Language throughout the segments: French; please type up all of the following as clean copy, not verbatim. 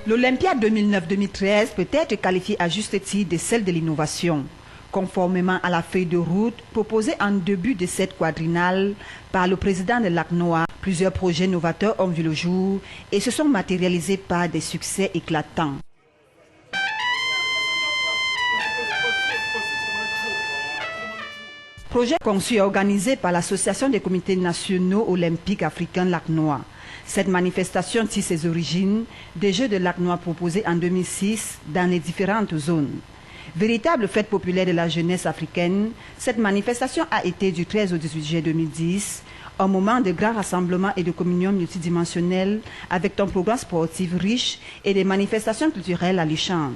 L'Olympiade 2009-2013 peut être qualifiée à juste titre de celle de l'innovation, conformément à la feuille de route proposée en début de cette quadriennale par le président de l'ACNOA. Plusieurs projets novateurs ont vu le jour et se sont matérialisés par des succès éclatants. Projet conçu et organisé par l'Association des comités nationaux olympiques africains l'ACNOA. Cette manifestation tire ses origines des Jeux de l'ACNOA proposés en 2006 dans les différentes zones. Véritable fête populaire de la jeunesse africaine, cette manifestation a été du 13 au 18 juillet 2010, un moment de grand rassemblement et de communion multidimensionnelle avec un programme sportif riche et des manifestations culturelles alléchantes.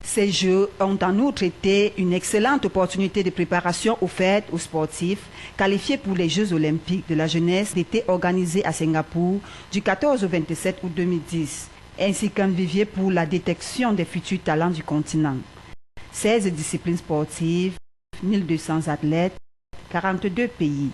Ces Jeux ont en outre été une excellente opportunité de préparation offerte aux sportifs qualifiés pour les Jeux olympiques de la jeunesse d'été organisés à Singapour du 14 au 27 août 2010, ainsi qu'un vivier pour la détection des futurs talents du continent. 16 disciplines sportives, 1200 athlètes, 42 pays.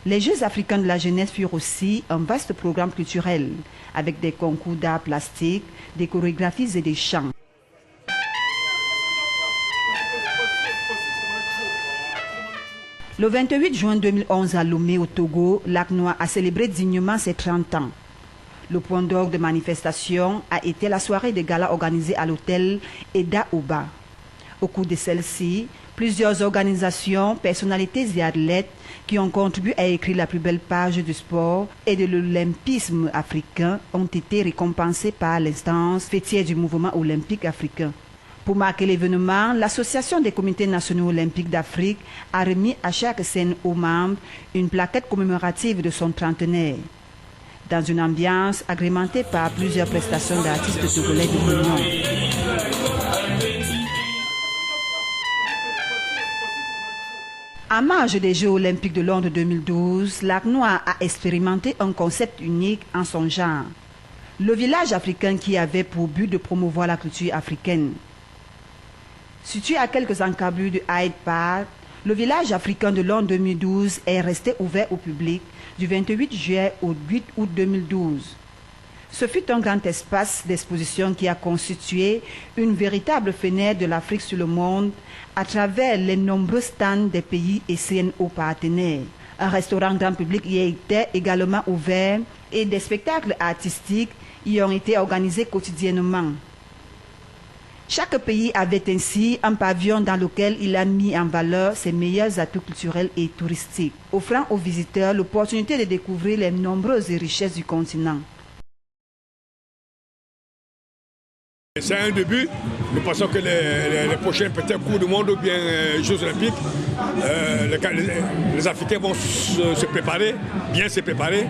Les Jeux africains de la jeunesse furent aussi un vaste programme culturel avec des concours d'art plastique, des chorégraphies et des chants. Le 28 juin 2011 à Lomé au Togo, l'ACNOA a célébré dignement ses 30 ans. Le point d'orgue de manifestation a été la soirée de gala organisée à l'hôtel Eda Oba. Au cours de celle-ci, plusieurs organisations, personnalités et athlètes qui ont contribué à écrire la plus belle page du sport et de l'olympisme africain ont été récompensés par l'instance fêtière du mouvement olympique africain. Pour marquer l'événement, l'Association des comités nationaux olympiques d'Afrique a remis à chaque CNO membre une plaquette commémorative de son trentenaire. Dans une ambiance agrémentée par plusieurs prestations d'artistes togolais de l'Union. En marge des Jeux olympiques de Londres 2012, l'ACNOA a expérimenté un concept unique en son genre. Le village africain qui avait pour but de promouvoir la culture africaine. Situé à quelques encablures de Hyde Park, le village africain de Londres 2012 est resté ouvert au public du 28 juillet au 8 août 2012. Ce fut un grand espace d'exposition qui a constitué une véritable fenêtre de l'Afrique sur le monde à travers les nombreux stands des pays et CNO partenaires. Un restaurant grand public y était également ouvert et des spectacles artistiques y ont été organisés quotidiennement. Chaque pays avait ainsi un pavillon dans lequel il a mis en valeur ses meilleurs atouts culturels et touristiques, offrant aux visiteurs l'opportunité de découvrir les nombreuses richesses du continent. C'est un début. Nous pensons que les prochains peut-être Cours du monde ou bien Jeux olympiques, les Africains vont se préparer, bien se préparer,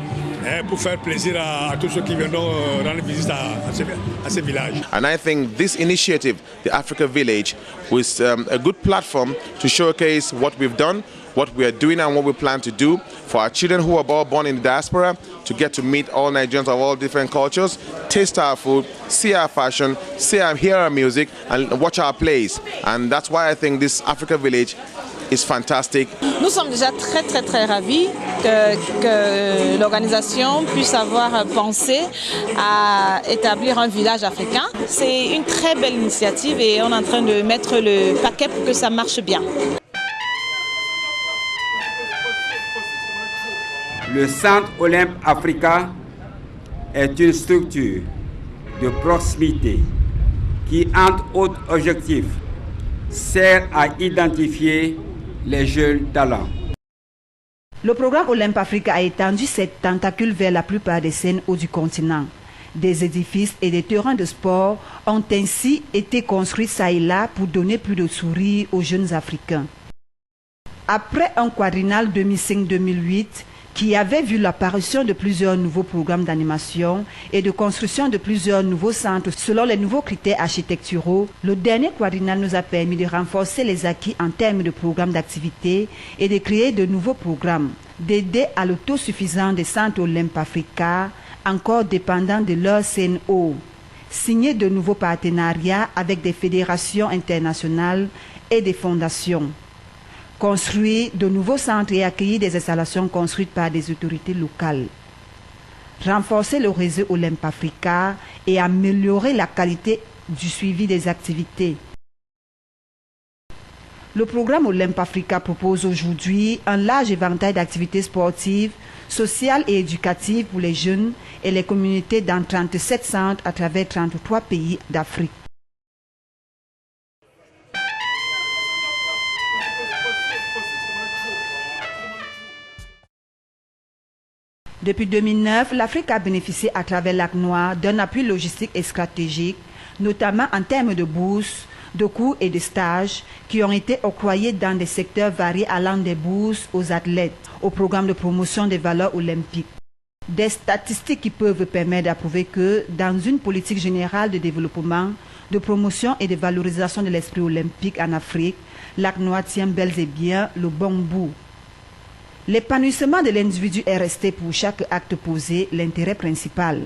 pour faire plaisir à tous ceux qui viendront rendre visite à ces villages. And I think this initiative, the Africa Village, was a good platform to showcase what we've done, what we are doing and what we plan to do for our children who are born in the diaspora, to get to meet all Nigerians of all different cultures, taste our food, see our fashion, hear our music and watch our plays. And that's why I think this Africa Village is fantastic. Nous sommes déjà très ravis que l'organisation puisse avoir pensé à établir un village africain. C'est une très belle initiative et on est en train de mettre le paquet pour que ça marche bien. Le Centre Olympe Africa est une structure de proximité qui, entre autres objectifs, sert à identifier les jeunes talents. Le programme Olympe Africa a étendu ses tentacules vers la plupart des CNO du continent. Des édifices et des terrains de sport ont ainsi été construits çà et là pour donner plus de sourire aux jeunes Africains. Après un quadriennal 2005-2008, qui avait vu l'apparition de plusieurs nouveaux programmes d'animation et de construction de plusieurs nouveaux centres selon les nouveaux critères architecturaux, le dernier quadriennal nous a permis de renforcer les acquis en termes de programmes d'activité et de créer de nouveaux programmes, d'aider à l'autosuffisance des centres Olympe Africa, encore dépendants de leur CNO, signer de nouveaux partenariats avec des fédérations internationales et des fondations. construire de nouveaux centres et accueillir des installations construites par des autorités locales, renforcer le réseau Olympe Africa et améliorer la qualité du suivi des activités. Le programme Olympe Africa propose aujourd'hui un large éventail d'activités sportives, sociales et éducatives pour les jeunes et les communautés dans 37 centres à travers 33 pays d'Afrique. Depuis 2009, l'Afrique a bénéficié à travers Lac Noir d'un appui logistique et stratégique, notamment en termes de bourses, de cours et de stages qui ont été octroyés dans des secteurs variés allant des bourses aux athlètes, au programme de promotion des valeurs olympiques. Des statistiques qui peuvent permettre d'approuver que dans une politique générale de développement, de promotion et de valorisation de l'esprit olympique en Afrique, Lac Noir tient bel et bien le bon bout. L'épanouissement de l'individu est resté pour chaque acte posé l'intérêt principal.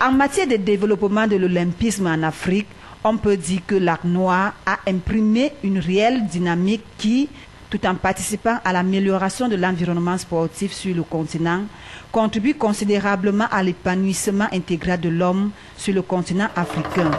En matière de développement de l'olympisme en Afrique, on peut dire que Lac Noir a imprimé une réelle dynamique qui, tout en participant à l'amélioration de l'environnement sportif sur le continent, contribue considérablement à l'épanouissement intégral de l'homme sur le continent africain.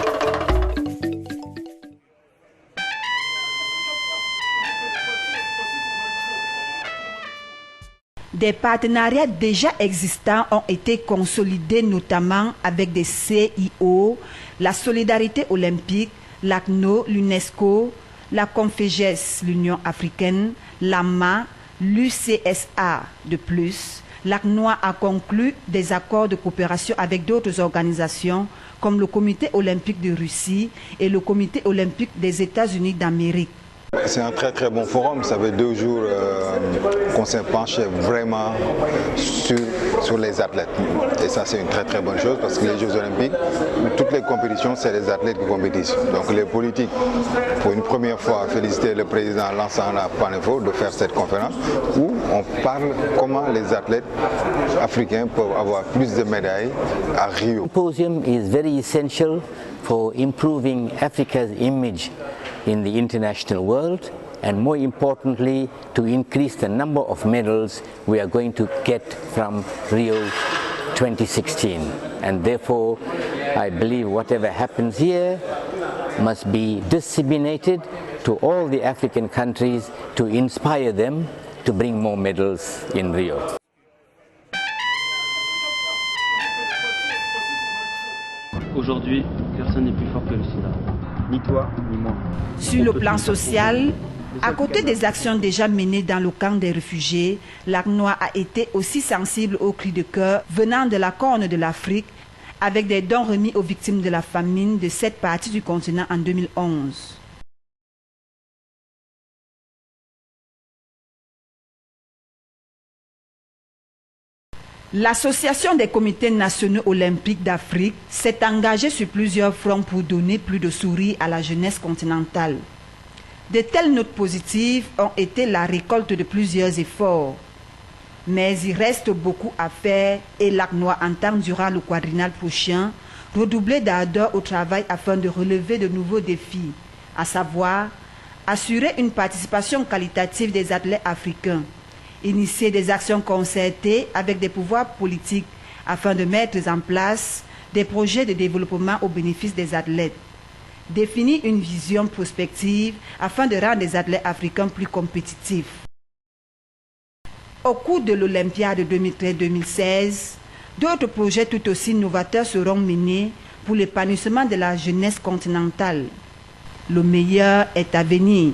Des partenariats déjà existants ont été consolidés notamment avec des CIO, la Solidarité olympique, l'ACNO, l'UNESCO, la Conféges, l'Union africaine, l'AMA, l'UCSA. De plus, Lac Noir a conclu des accords de coopération avec d'autres organisations comme le Comité olympique de Russie et le Comité olympique des États-Unis d'Amérique. C'est un très très bon forum, ça fait 2 jours qu'on s'est penché vraiment sur les athlètes. Et ça c'est une très très bonne chose parce que les Jeux Olympiques, toutes les compétitions, c'est les athlètes qui compétissent. Donc les politiques, pour une première fois, féliciter le président Lansana Panefo de faire cette conférence où on parle comment les athlètes africains peuvent avoir plus de médailles à Rio. The symposium is very essential for improving Africa's image in the international world, and more importantly to increase the number of medals we are going to get from Rio 2016. And therefore I believe whatever happens here must be disseminated to all the African countries to inspire them to bring more medals in Rio. Aujourd'hui, personne n'est plus fort que le sida. Ni toi, ni moi. Sur le plan social, à côté des actions déjà menées dans le camp des réfugiés, Lac Noir a été aussi sensible aux cris de cœur venant de la Corne de l'Afrique, avec des dons remis aux victimes de la famine de cette partie du continent en 2011. L'Association des comités nationaux olympiques d'Afrique s'est engagée sur plusieurs fronts pour donner plus de sourires à la jeunesse continentale. De telles notes positives ont été la récolte de plusieurs efforts. Mais il reste beaucoup à faire et Lac Noir entend durant le quadriennal prochain redoubler d'ardeur au travail afin de relever de nouveaux défis, à savoir assurer une participation qualitative des athlètes africains, initier des actions concertées avec des pouvoirs politiques afin de mettre en place des projets de développement au bénéfice des athlètes, définir une vision prospective afin de rendre les athlètes africains plus compétitifs. Au cours de l'Olympiade 2013-2016, d'autres projets tout aussi novateurs seront menés pour l'épanouissement de la jeunesse continentale. Le meilleur est à venir.